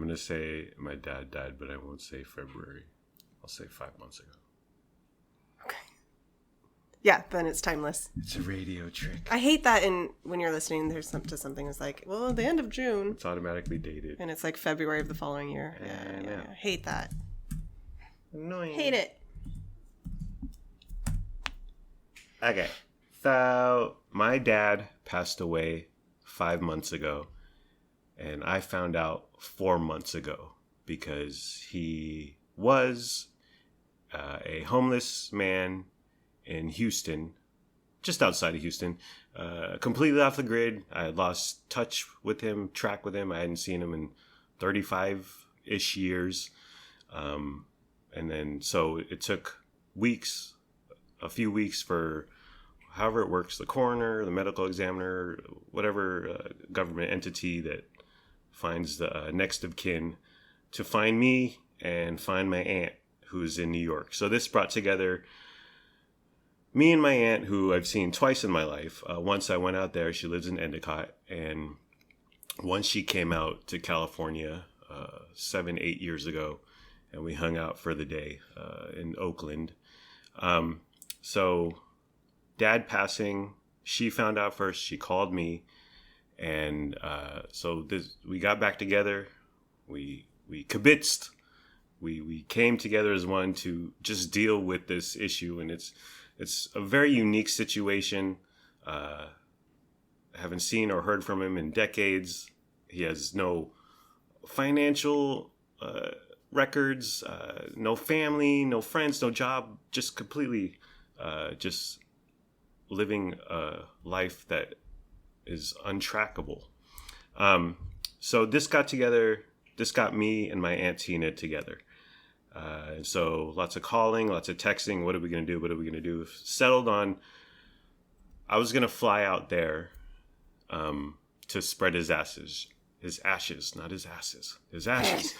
going to say my dad died, but I won't say February. I'll say 5 months ago. Okay. Yeah, then it's timeless. It's a radio trick. I hate that when you're listening, there's something that's like, well, the end of June. It's automatically dated. And it's like February of the following year. Yeah. I hate that. Annoying. Hate it. Okay. So, my dad passed away 5 months ago. And I found out 4 months ago because he was a homeless man in Houston, just outside of Houston, completely off the grid. I had lost touch with him, track with him. I hadn't seen him in 35-ish years. And then, so it took a few weeks for however it works, the coroner, the medical examiner, whatever government entity that finds the next of kin to find me and find my aunt who's in New York. So this brought together me and my aunt, who I've seen twice in my life. Once I went out there, she lives in Endicott, and once she came out to California 7-8 years ago, and we hung out for the day in Oakland. So dad passing, she found out first. She called me. And so we got back together. We kibitzed. We came together as one to just deal with this issue, and it's a very unique situation. I haven't seen or heard from him in decades. He has no financial records, no family, no friends, no job. Just completely, just living a life that is untrackable. So this got me and my Aunt Tina together. So lots of calling, lots of texting. What are we going to do? Settled on, I was going to fly out there to spread his ashes, not his asses, his ashes.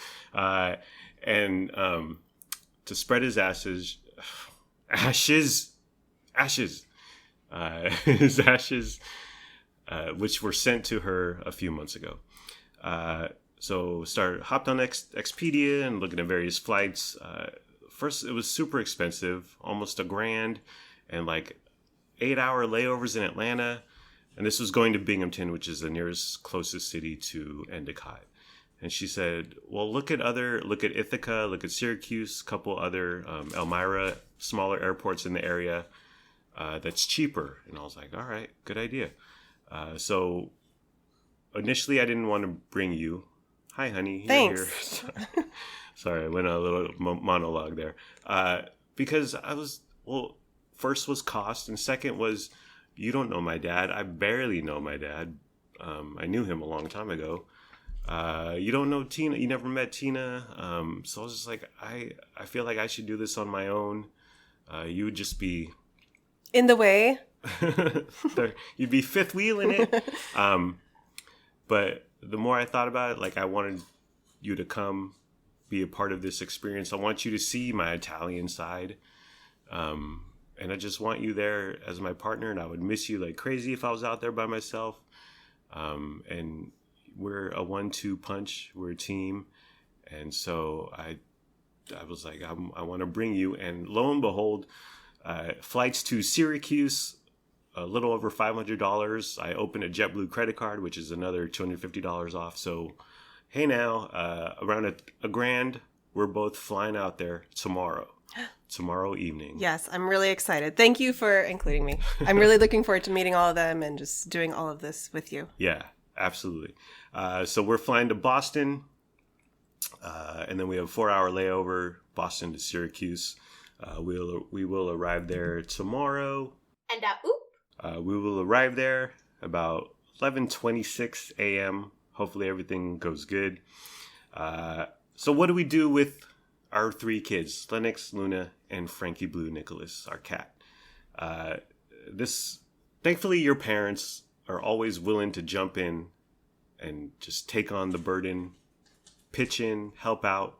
And to spread his ashes, his ashes, which were sent to her a few months ago. So hopped on Expedia and looking at various flights. First, it was super expensive, almost $1,000, and like 8-hour layovers in Atlanta. And this was going to Binghamton, which is the nearest closest city to Endicott. And she said, well, look at Ithaca, look at Syracuse, a couple other Elmira, smaller airports in the area that's cheaper. And I was like, all right, good idea. So initially I didn't want to bring you. Hi, honey. Thanks. You're here. Sorry, I went on a little monologue there. Because first was cost, and second was, you don't know my dad. I barely know my dad. I knew him a long time ago. You don't know Tina. You never met Tina. So I was just like, I feel like I should do this on my own. You would just be in the way. You'd be fifth wheeling it. But the more I thought about it, like, I wanted you to come be a part of this experience. I want you to see my Italian side. And I just want you there as my partner, and I would miss you like crazy if I was out there by myself. And we're a 1-2 punch. We're a team. And so I was like, I want to bring you. And lo and behold, flights to Syracuse, a little over $500. I opened a JetBlue credit card, which is another $250 off. So, hey now, around $1,000, we're both flying out there tomorrow evening. Yes, I'm really excited. Thank you for including me. I'm really looking forward to meeting all of them and just doing all of this with you. Yeah, absolutely. So we're flying to Boston, and then we have a 4-hour layover, Boston to Syracuse. We will arrive there tomorrow. And we will arrive there about 11:26 a.m. Hopefully everything goes good. So what do we do with our 3 kids, Lennox, Luna, and Frankie Blue Nicholas, our cat? Thankfully, your parents are always willing to jump in and just take on the burden, pitch in, help out.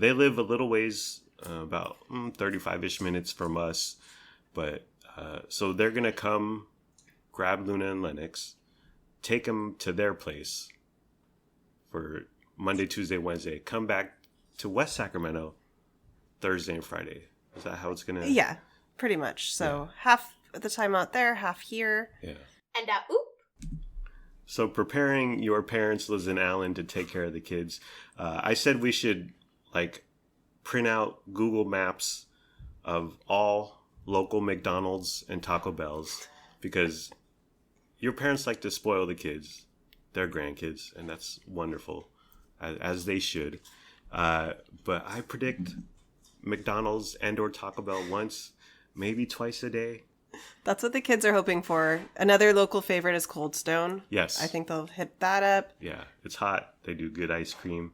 They live a little ways, about 35-ish minutes from us. But so they're going to come grab Luna and Lennox, take them to their place for Monday, Tuesday, Wednesday. Come back to West Sacramento Thursday and Friday. Is that how it's gonna? Yeah, pretty much. So half of the time out there, half here. Yeah. And oop. So preparing your parents, Liz and Alan, to take care of the kids. I said we should like print out Google Maps of all local McDonald's and Taco Bells because your parents like to spoil the kids, their grandkids, and that's wonderful, as they should. But I predict McDonald's and or Taco Bell once, maybe twice a day. That's what the kids are hoping for. Another local favorite is Cold Stone. Yes. I think they'll hit that up. Yeah, it's hot. They do good ice cream.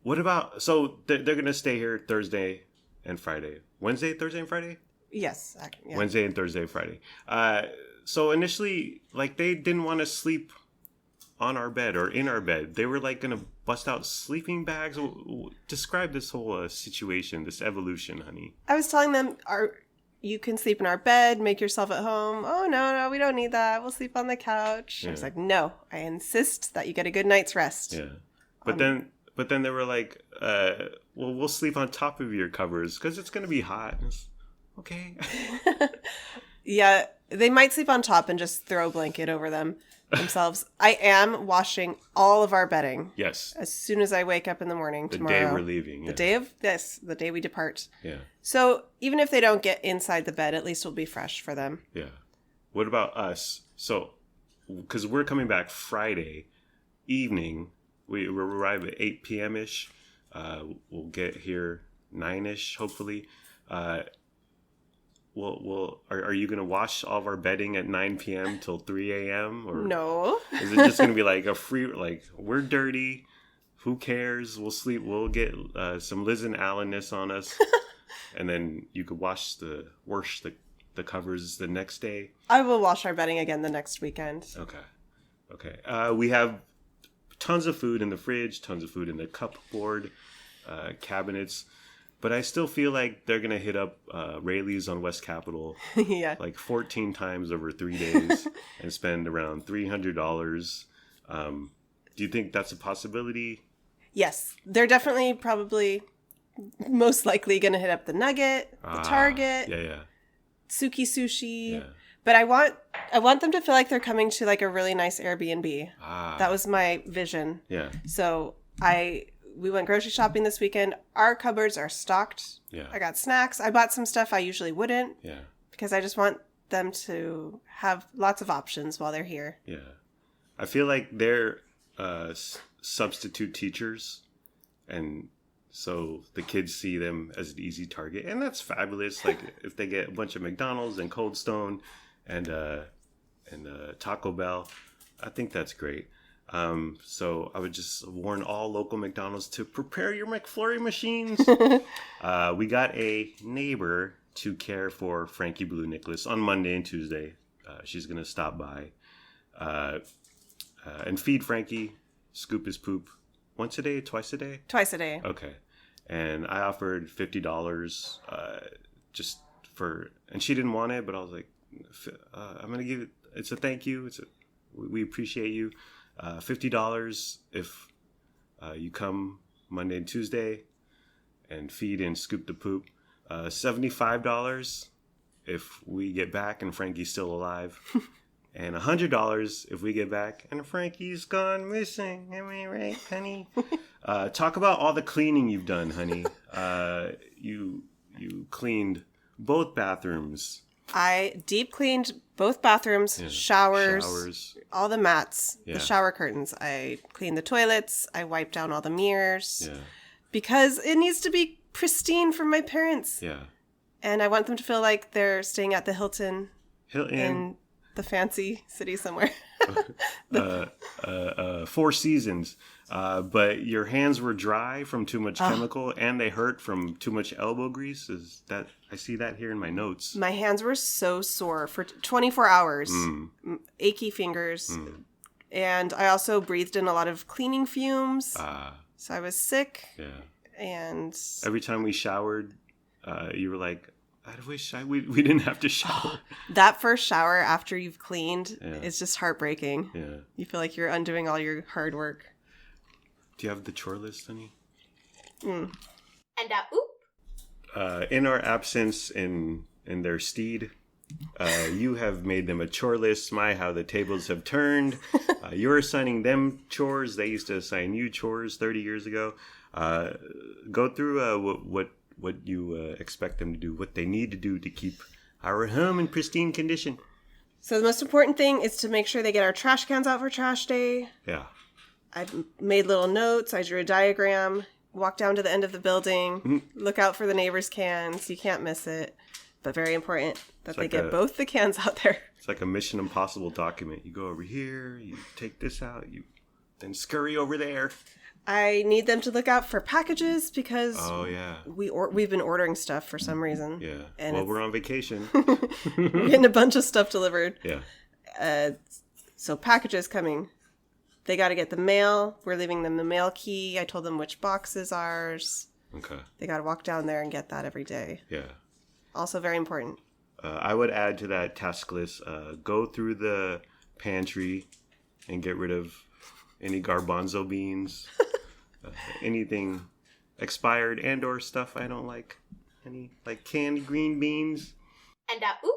What about, so they're going to stay here Thursday and Friday. Wednesday, Thursday, and Friday? Yes. Yeah. Wednesday and Thursday, Friday. So initially, like, they didn't want to sleep on our bed or in our bed. They were, like, going to bust out sleeping bags. Describe this whole situation, this evolution, honey. I was telling them, you can sleep in our bed, make yourself at home. Oh, no, we don't need that. We'll sleep on the couch. Yeah. I was like, no, I insist that you get a good night's rest. Yeah. But then they were like, well, we'll sleep on top of your covers because it's going to be hot. Okay. Yeah, they might sleep on top and just throw a blanket over themselves. I am washing all of our bedding. Yes. As soon as I wake up in the morning The tomorrow. day we're leaving. Yeah. The day we depart. Yeah. So even if they don't get inside the bed, at least it'll be fresh for them. Yeah. What about us? So, because we're coming back Friday evening, we arrive at 8 p.m. ish. We'll get here 9ish, hopefully. Are you gonna wash all of our bedding at 9 p.m. till 3 a.m. or No. is it just gonna be like a free, like, we're dirty, who cares? We'll sleep. We'll get some Liz and Allenness on us, and then you could wash the covers the next day. I will wash our bedding again the next weekend. Okay. We have tons of food in the fridge, tons of food in the cupboard, cabinets. But I still feel like they're going to hit up Rayleigh's on West Capitol Yeah. like 14 times over 3 days and spend around $300. Do you think that's a possibility? Yes. They're definitely probably most likely going to hit up the Nugget, the Target, Yeah. Suki Sushi. Yeah. But I want them to feel like they're coming to like a really nice Airbnb. That was my vision. Yeah. So we went grocery shopping this weekend. Our cupboards are stocked. Yeah. I got snacks. I bought some stuff I usually wouldn't. Yeah. Because I just want them to have lots of options while they're here. Yeah. I feel like they're substitute teachers, and so the kids see them as an easy target, and that's fabulous. Like if they get a bunch of McDonald's and Cold Stone and Taco Bell, I think that's great. So I would just warn all local McDonald's to prepare your McFlurry machines. We got a neighbor to care for Frankie Blue Nicholas on Monday and Tuesday. She's going to stop by and feed Frankie, scoop his poop once a day, twice a day? Twice a day. Okay. And I offered $50 just for, and she didn't want it, but I was like, I'm going to give it, it's a thank you. We appreciate you. $50 if you come Monday and Tuesday and feed and scoop the poop. $75 if we get back and Frankie's still alive. And $100 if we get back and Frankie's gone missing. Am I right, honey? Talk about all the cleaning you've done, honey. You cleaned both bathrooms. I deep cleaned both bathrooms, showers, all the mats, the shower curtains. I cleaned the toilets. I wiped down all the mirrors. Yeah. Because it needs to be pristine for my parents. Yeah. And I want them to feel like they're staying at the Hilton in the fancy city somewhere. Four Seasons. But your hands were dry from too much chemical and they hurt from too much elbow grease. Is that, I see that here in my notes. My hands were so sore for 24 hours. Achy fingers. And I also breathed in a lot of cleaning fumes. So I was sick. Yeah. And every time we showered, you were like, I wish we didn't have to shower. That first shower after you've cleaned is just heartbreaking. Yeah. You feel like you're undoing all your hard work. Do you have the chore list, honey? And oop. In our absence, in their stead, you have made them a chore list. My, how the tables have turned. You're assigning them chores. They used to assign you chores 30 years ago. Go through what you expect them to do, what they need to do to keep our home in pristine condition. So the most important thing is to make sure they get our trash cans out for trash day. Yeah. I made little notes. I drew a diagram. Walk down to the end of the building. Look out for the neighbors' cans. You can't miss it. But very important that they get both the cans out there. It's like a Mission Impossible document. You go over here, you take this out, you then scurry over there. I need them to look out for packages because we've been ordering stuff for some reason. Yeah. And we're on vacation. We're getting a bunch of stuff delivered. Yeah. So packages coming. They got to get the mail. We're leaving them the mail key. I told them which box is ours. Okay. They got to walk down there and get that every day. Yeah. Also very important. I would add to that task list, go through the pantry and get rid of any garbanzo beans, anything expired and or stuff I don't like. Any like canned green beans. And oop.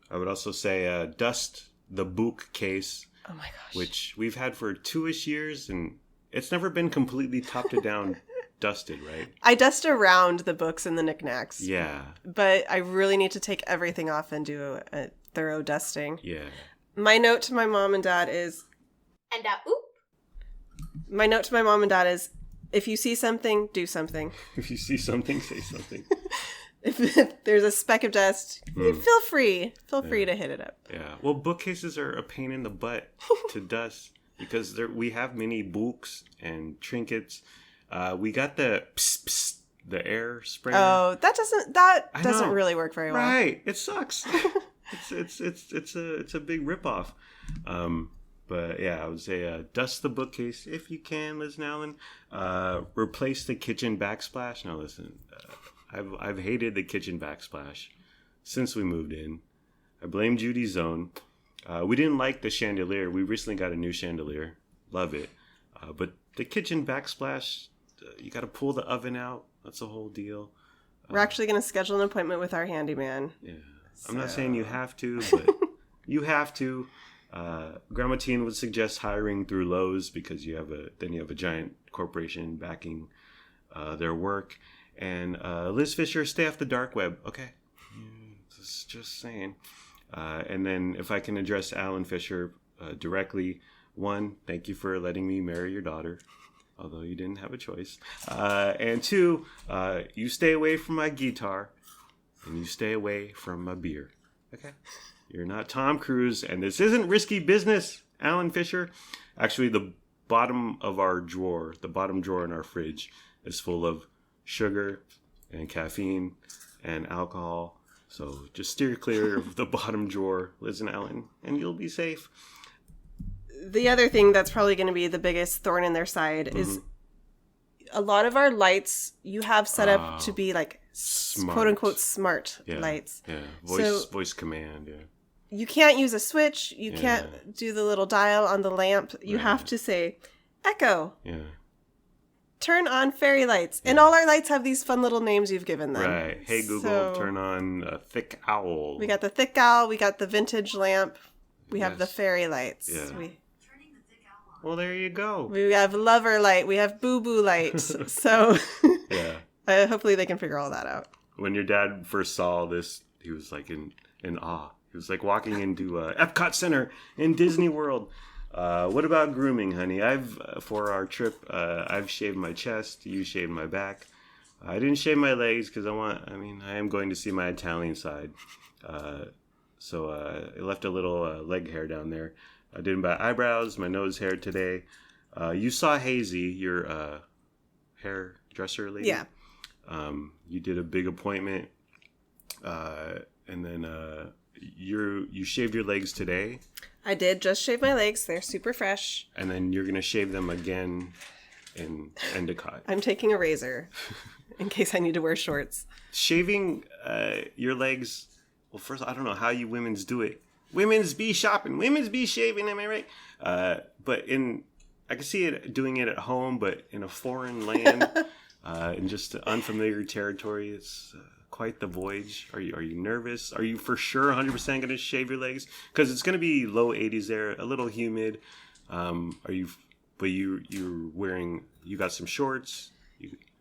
I would also say dust the bookcase. Oh my gosh. Which we've had for 2-ish years, and it's never been completely top to down dusted, right? I dust around the books and the knickknacks. Yeah. But I really need to take everything off and do a thorough dusting. Yeah. My note to my mom and dad is... And oop. My note to my mom and dad is, if you see something, do something. If you see something, say something. If there's a speck of dust, feel free. Feel free to hit it up. Yeah. Well, bookcases are a pain in the butt to dust because we have many books and trinkets. We got the the air sprayer. Oh, that doesn't really work very well. Right. It sucks. it's a big ripoff. But yeah, I would say dust the bookcase if you can, Liz and Alan. Replace the kitchen backsplash. Now listen, I've hated the kitchen backsplash since we moved in. I blame Judy's Zone. We didn't like the chandelier. We recently got a new chandelier. Love it. But the kitchen backsplash, you got to pull the oven out. That's a whole deal. We're actually going to schedule an appointment with our handyman. Yeah. I'm not saying you have to, but you have to. Grandma Teen would suggest hiring through Lowe's because you have a giant corporation backing their work. And Liz Fisher, stay off the dark web. Okay. Just saying. And then if I can address Alan Fisher directly, one, thank you for letting me marry your daughter, although you didn't have a choice. And two, you stay away from my guitar and you stay away from my beer. Okay? You're not Tom Cruise, and this isn't risky business, Alan Fisher. Actually, the bottom drawer in our fridge is full of sugar and caffeine and alcohol. So just steer clear of the bottom drawer, Liz and Alan, and you'll be safe. The other thing that's probably going to be the biggest thorn in their side is a lot of our lights you have set up to be like quote unquote smart lights. Yeah, voice command, yeah. You can't use a switch. You can't do the little dial on the lamp. You have to say, Echo. Yeah. Turn on fairy lights. Yeah. And all our lights have these fun little names you've given them. Right. Hey, Google, turn on a thick owl. We got the thick owl. We got the vintage lamp. We have the fairy lights. Yeah. Well, there you go. We have lover light. We have boo-boo light. So hopefully they can figure all that out. When your dad first saw this, he was like in awe. He was like walking into Epcot Center in Disney World. What about grooming, honey? For our trip, I've shaved my chest. You shaved my back. I didn't shave my legs because I am going to see my Italian side. So I left a little leg hair down there. I did my eyebrows, my nose hair today. You saw Hazy, your hairdresser lady. Yeah. You did a big appointment. And then you shaved your legs today. I did just shave my legs. They're super fresh. And then you're going to shave them again in Endicott. I'm taking a razor in case I need to wear shorts. Shaving your legs, well, first, I don't know how you women's do it. Women's be shopping. Women's be shaving, am I right? But in I can see it doing it at home, but in a foreign land, in just unfamiliar territory, it's quite the voyage. Are you nervous? Are you for sure 100% going to shave your legs? Because it's going to be low 80s there, a little humid. Are you? But you're wearing. You got some shorts.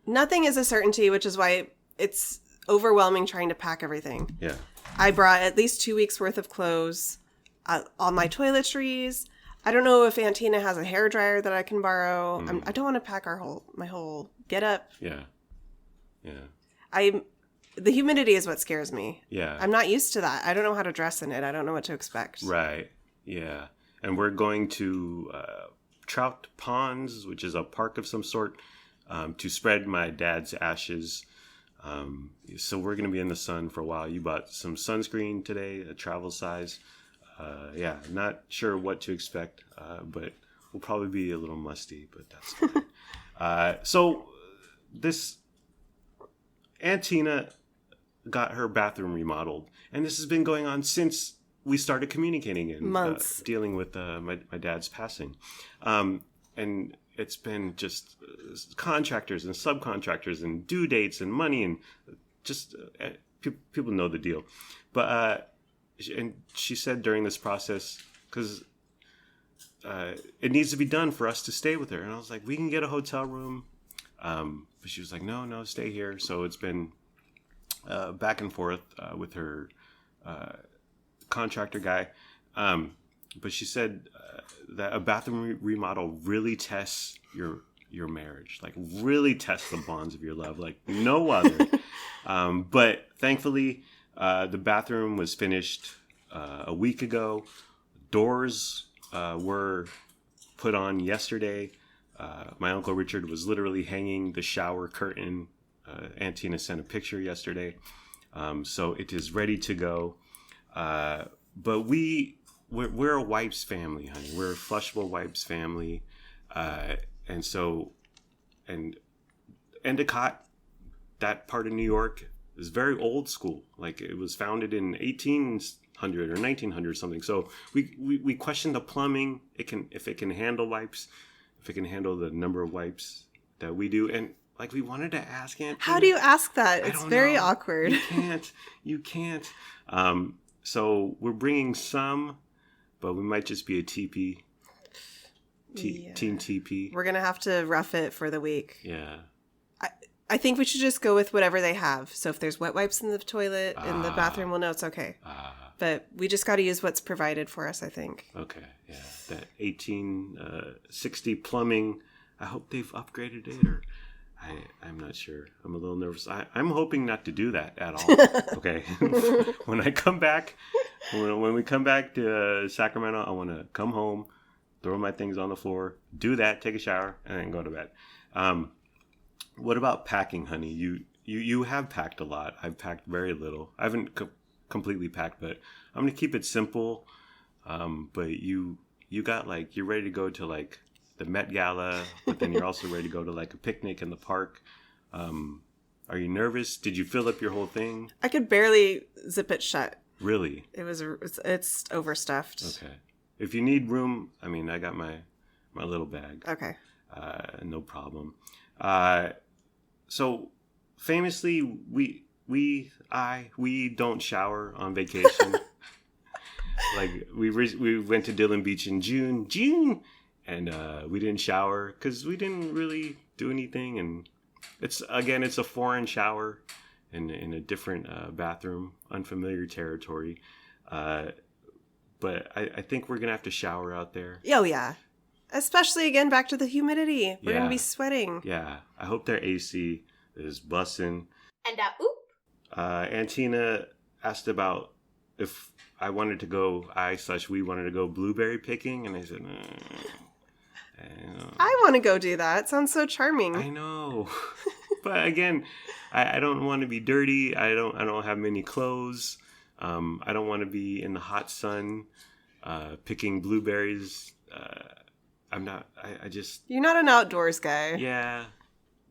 Nothing is a certainty, which is why it's overwhelming trying to pack everything. Yeah. I brought at least 2 weeks worth of clothes, all my toiletries. I don't know if Aunt Tina has a hairdryer that I can borrow. I don't want to pack my whole get up. Yeah. The humidity is what scares me. Yeah. I'm not used to that. I don't know how to dress in it. I don't know what to expect. Right. Yeah. And we're going to Trout Ponds, which is a park of some sort, to spread my dad's ashes. So we're going to be in the sun for a while. You bought some sunscreen today, a travel size. Not sure what to expect, but we'll probably be a little musty, but that's fine. So this Aunt Tina got her bathroom remodeled, and this has been going on since we started communicating and months dealing with my dad's passing. And it's been just contractors and subcontractors and due dates and money and just people know the deal. But and she said during this process, because it needs to be done for us to stay with her. And I was like, we can get a hotel room. But she was like, no, stay here. So it's been back and forth with her contractor guy. But she said that a bathroom remodel really tests your marriage, like really tests the bonds of your love, like no other. But thankfully, the bathroom was finished a week ago. Doors were put on yesterday. My Uncle Richard was literally hanging the shower curtain. Aunt Tina sent a picture yesterday. So it is ready to go. But we're a wipes family, honey. We're a flushable wipes family. And so, Endicott, that part of New York, is very old school. Like it was founded in 1800 or 1900 something. So we question the plumbing. If it can handle wipes, if it can handle the number of wipes that we do. And like we wanted to ask Aunt Tina. How do you ask that? It's very awkward. You can't. So we're bringing some, but we might just be a TP. Team TP. We're going to have to rough it for the week. Yeah. I think we should just go with whatever they have. So if there's wet wipes in the toilet, in the bathroom, we'll know it's okay. But we just got to use what's provided for us, I think. Okay, yeah. That 1860 plumbing, I hope they've upgraded it, or I'm not sure. I'm a little nervous. I'm hoping not to do that at all. Okay. When I come back, when we come back to Sacramento, I want to come home, throw my things on the floor, do that, take a shower, and then go to bed. What about packing, honey? You have packed a lot. I've packed very little. I haven't completely packed, but I'm gonna keep it simple. But you got like, you're ready to go to like the Met Gala, but then you're also ready to go to like a picnic in the park. Are you nervous? Did you fill up your whole thing? I could barely zip it shut. Really? It's overstuffed. Okay. If you need room, I mean, I got my little bag. Okay. No problem. So famously, we don't shower on vacation. Like we went to Dillon Beach in June, and we didn't shower because we didn't really do anything. And it's a foreign shower in a different bathroom, unfamiliar territory. But I think we're gonna have to shower out there. Oh yeah. Especially, again, back to the humidity. We're going to be sweating. Yeah. I hope their AC is busting. And oop. Aunt Tina asked about if I wanted to go, we wanted to go blueberry picking. And I said, I want to go do that. It sounds so charming. I know. But again, I don't want to be dirty. I don't have many clothes. I don't want to be in the hot sun picking blueberries. I'm not, I just... You're not an outdoors guy. Yeah.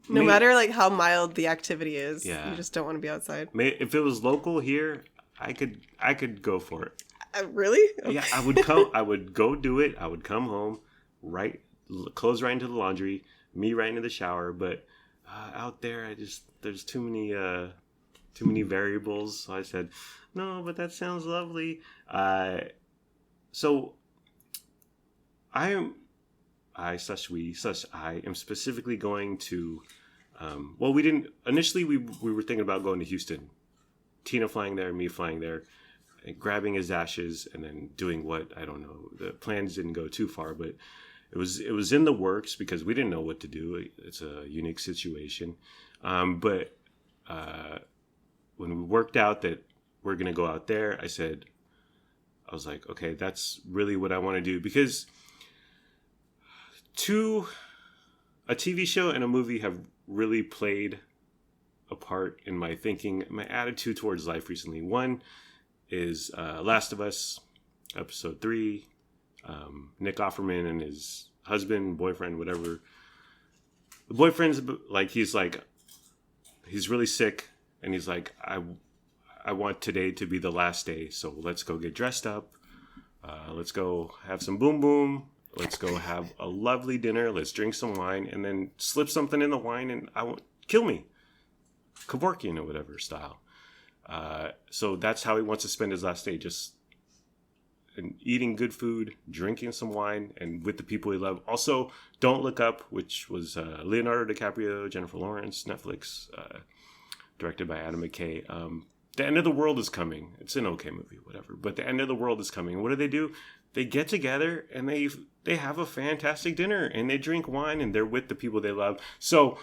No matter like how mild the activity is, yeah. You just don't want to be outside. If it was local here, I could go for it. Really? Okay. Yeah, I would go do it. I would come home right clothes right into the laundry, me right into the shower. But out there, there's too many variables. So I said, no, but that sounds lovely. So I am specifically going to. Well, we didn't initially. We were thinking about going to Houston. Tina flying there, me flying there, and grabbing his ashes, and then doing what I don't know. The plans didn't go too far, but it was in the works because we didn't know what to do. It's a unique situation, but when we worked out that we're gonna go out there, I was like, okay, that's really what I want to do because a TV show and a movie have really played a part in my thinking, my attitude towards life recently. One is Last of Us, episode 3. Nick Offerman and his husband, boyfriend, whatever. The boyfriend's he's really sick, and he's like, I want today to be the last day, so let's go get dressed up. Let's go have some boom boom. Let's go have a lovely dinner. Let's drink some wine, and then slip something in the wine, and kill me. Kevorkian or whatever style. So that's how he wants to spend his last day, just eating good food, drinking some wine, and with the people he loves. Also, Don't Look Up, which was Leonardo DiCaprio, Jennifer Lawrence, Netflix, directed by Adam McKay. The end of the world is coming. It's an okay movie, whatever. But the end of the world is coming. What do? They get together and they have a fantastic dinner and they drink wine and they're with the people they love. So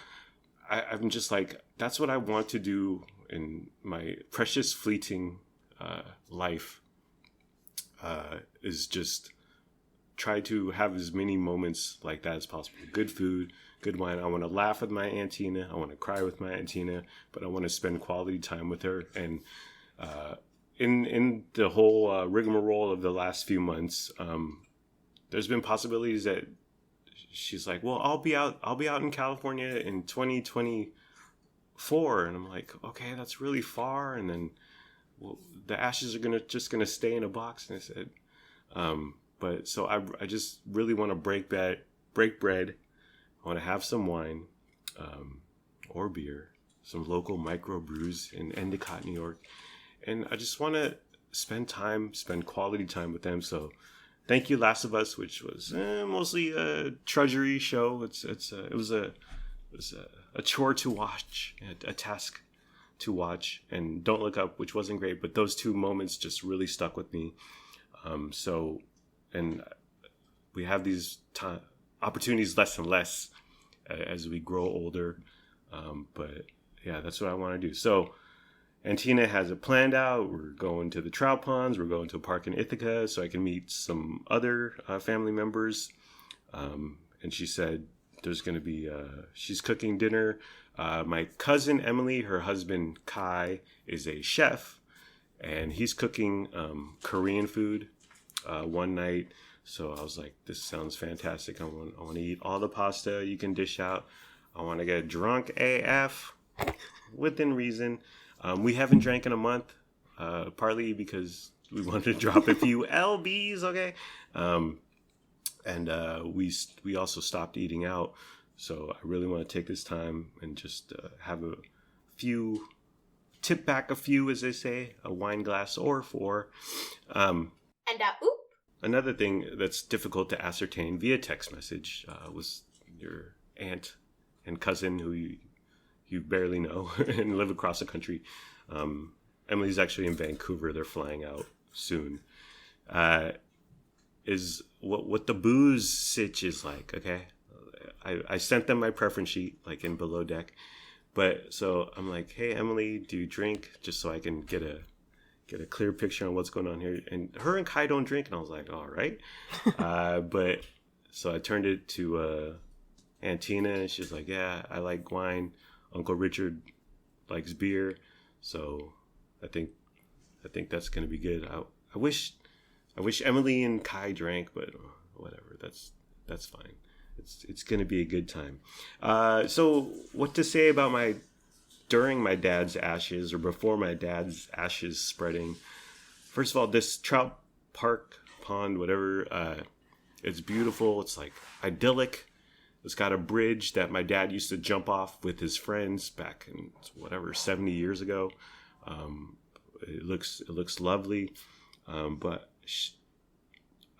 I'm just like, that's what I want to do in my precious fleeting life, is just try to have as many moments like that as possible. Good food, good wine. I want to laugh with my Aunt Tina. I want to cry with my Aunt Tina, but I want to spend quality time with her. And in the whole rigmarole of the last few months, there's been possibilities that she's like, well, I'll be out in California in 2024. And I'm like, okay, that's really far. And then, well, the ashes are just gonna stay in a box. And I said, but so I just really want to break bread. I want to have some wine, or beer, some local micro brews in Endicott, New York. And I just want to spend quality time with them. So thank you, Last of Us, which was mostly a trudgery show. It was a chore to watch, a task to watch, and Don't Look Up, which wasn't great, but those two moments just really stuck with me. And we have these opportunities less and less as we grow older. But yeah, that's what I want to do. So Antina has it planned out. We're going to the trout ponds. We're going to a park in Ithaca so I can meet some other family members. And she said there's going to be, she's cooking dinner. My cousin Emily, her husband Kai, is a chef, and he's cooking Korean food one night. So I was like, this sounds fantastic. I want to eat all the pasta you can dish out. I want to get drunk AF within reason. We haven't drank in a month, partly because we wanted to drop a few lbs, okay? And we also stopped eating out. So I really want to take this time and just have a few, tip back a few, as they say, a wine glass or four. Oop. Another thing that's difficult to ascertain via text message was your aunt and cousin who you barely know and live across the country. Emily's actually in Vancouver. They're flying out soon. Is what the booze sitch is like, okay? I sent them my preference sheet, like in Below Deck. But so I'm like, hey, Emily, do you drink? Just so I can get a clear picture on what's going on here. And her and Kai don't drink. And I was like, all right. But so I turned it to Aunt Tina, and she's like, yeah, I like wine. Uncle Richard likes beer. So I think that's going to be good. I wish Emily and Kai drank, but whatever. That's fine. It's going to be a good time. So what to say about during my dad's ashes or before my dad's ashes spreading? First of all, this trout park, pond, whatever, It's beautiful. It's like idyllic. It's got a bridge that my dad used to jump off with his friends back in 70 years ago. It looks lovely. But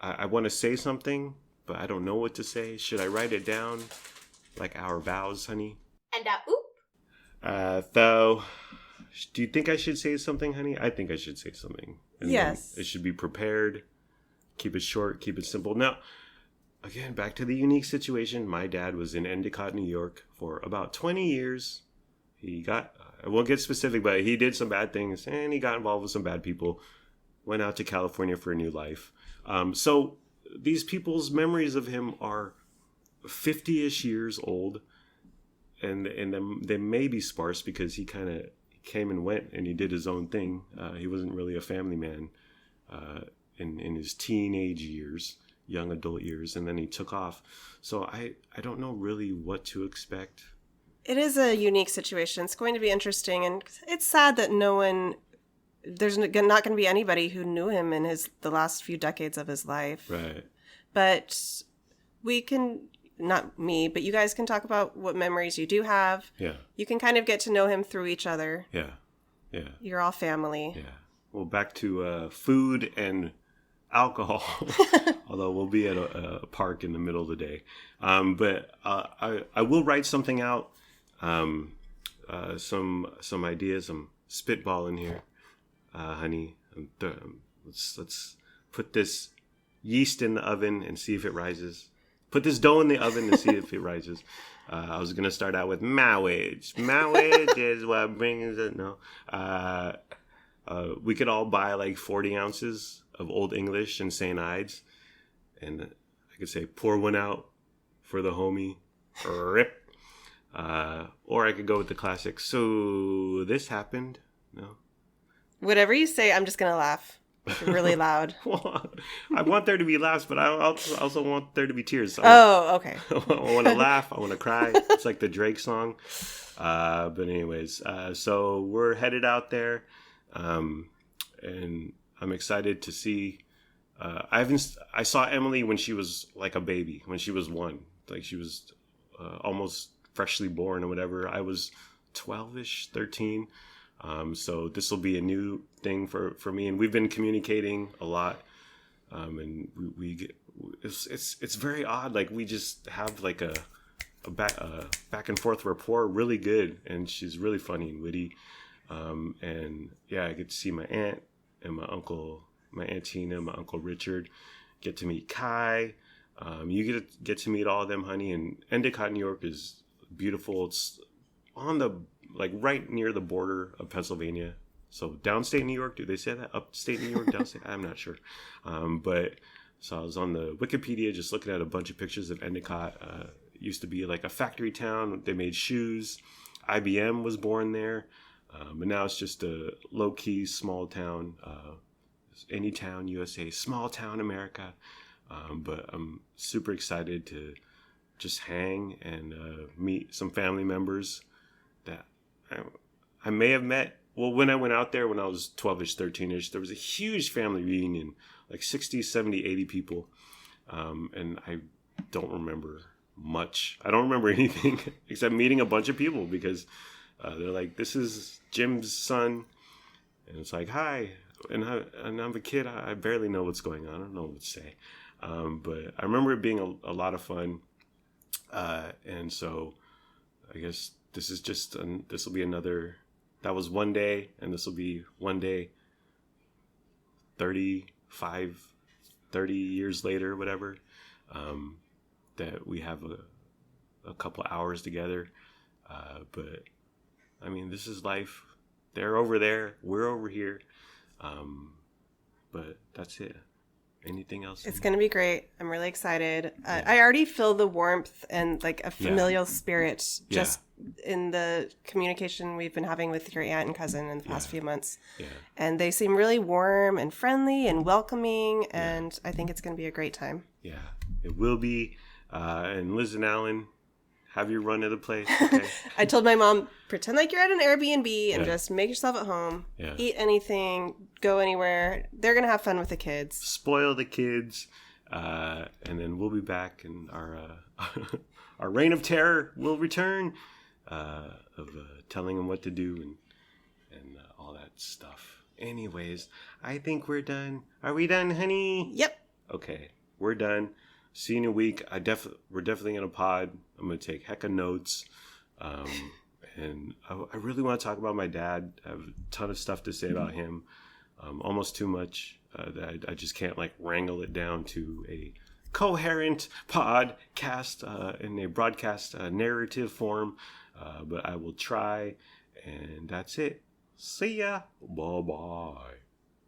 I want to say something, but I don't know what to say. Should I write it down like our vows, honey? And oop. Though, do you think I should say something, honey? I think I should say something. And yes. It should be prepared. Keep it short. Keep it simple. Now, again, back to the unique situation. My dad was in Endicott, New York for about 20 years. I won't get specific, but he did some bad things and he got involved with some bad people. Went out to California for a new life. So these people's memories of him are 50-ish years old. And they may be sparse because he kind of came and went and he did his own thing. He wasn't really a family man in his teenage years, young adult years, and then he took off. So I don't know really what to expect. It is a unique situation. It's going to be interesting, and it's sad that there's not going to be anybody who knew him in the last few decades of his life. Right. But we can, not me, but you guys can talk about what memories you do have. Yeah. You can kind of get to know him through each other. Yeah. Yeah. You're all family. Yeah. Well, back to food and alcohol, although we'll be at a park in the middle of the day. But I will write something out, some ideas. I'm spitballing here, honey. Let's put this yeast in the oven and see if it rises. Put this dough in the oven and see if it rises. I was going to start out with marriage. Marriage is what brings it. No. We could all buy like 40 ounces of Old English and St. Ides. And I could say, pour one out for the homie. Rip. Or I could go with the classic. So this happened. No. Whatever you say, I'm just going to laugh really loud. Well, I want there to be laughs, but I also want there to be tears. So okay. I want to laugh. I want to cry. It's like the Drake song. But anyways, so we're headed out there. And I'm excited to see. I saw Emily when she was like a baby, when she was 1, like she was almost freshly born or whatever. I was 12ish, 13. So this will be a new thing for me, and we've been communicating a lot. And it's very odd. Like we just have like a back and forth rapport, really good, and she's really funny and witty. And yeah, I get to see my aunt and my uncle, my Aunt Tina, my Uncle Richard, get to meet Kai. You get to meet all of them, honey. And Endicott, New York is beautiful. It's on the, like right near the border of Pennsylvania. So downstate New York, do they say that? Upstate New York, downstate? I'm not sure. But so I was on the Wikipedia just looking at a bunch of pictures of Endicott. It used to be like a factory town. They made shoes. IBM was born there. But now it's just a low-key small town, any town, USA, small town America. But I'm super excited to just hang and meet some family members that I may have met. Well, when I went out there when I was 12ish, 13ish, there was a huge family reunion, like 60, 70, 80 people. And I don't remember much. I don't remember anything except meeting a bunch of people because they're like, this is Jim's son. And it's like, hi. And I'm a kid. I barely know what's going on. I don't know what to say. But I remember it being a lot of fun. And so I guess this is just, this will be another, that was one day. And this will be one day, 30 years later, whatever, that we have a couple hours together. But I mean, this is life. They're over there. We're over here. But that's it. Anything else? It's going to be great. I'm really excited. I already feel the warmth and like a familial spirit just in the communication we've been having with your aunt and cousin in the past few months. Yeah. And they seem really warm and friendly and welcoming. And I think it's going to be a great time. Yeah, it will be. And Liz and Alan, have your run of the place. Okay? I told my mom, pretend like you're at an Airbnb and just make yourself at home. Yeah. Eat anything, go anywhere. They're going to have fun with the kids. Spoil the kids. And then we'll be back, and our our reign of terror will return, of telling them what to do and all that stuff. Anyways, I think we're done. Are we done, honey? Yep. Okay, we're done. See you in a week. We're definitely gonna pod. I'm gonna take hecka notes. And I really want to talk about my dad. I have a ton of stuff to say about him. Almost too much that I just can't like wrangle it down to a coherent podcast in a broadcast narrative form. But I will try. And that's it. See ya. Bye-bye.